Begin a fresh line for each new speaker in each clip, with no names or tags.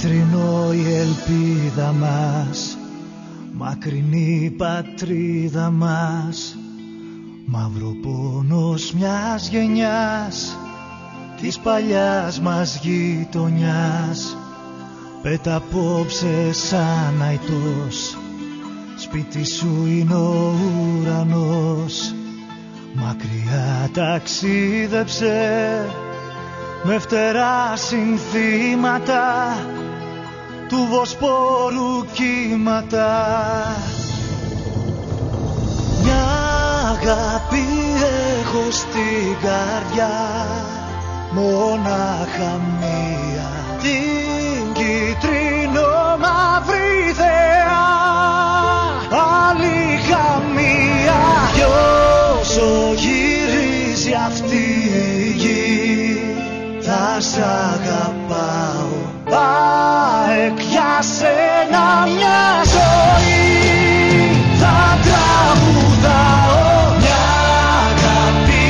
Κίτρινο η ελπίδα μας, μακρινή πατρίδα μας, μαύρο πόνος μιας γενιάς, της παλιάς μας γειτονιάς. Πέτα απόψε σαν αητός, σπίτι σου είναι ο ουρανός. Μακριά ταξίδεψε με φτερά συνθήματα του Βοσπόρου κύματα. Μια αγάπη έχω στην καρδιά, μονάχα μία, την κίτρινο μαύρη θεά. Άλλη καμία, κι όσο γυρίζει αυτή η γη, θα σ' αγαπάω, ΑΕΚ για σένα μια ζωή. Θα τραγουδάω, μια αγάπη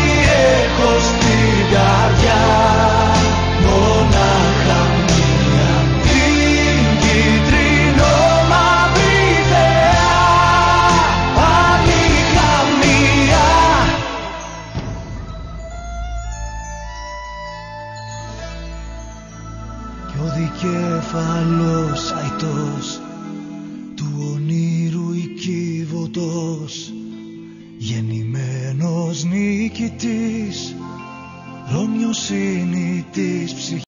έχω στην καρδιά, μονάχα μία, την κίτρινο μαύρη θεά. Άλλη καμία. Κι ο δικέφαλος αητός, του ονείρου οικίβωτος, γεννημένος νικητής, Ρώμιος είναι της ψυχής.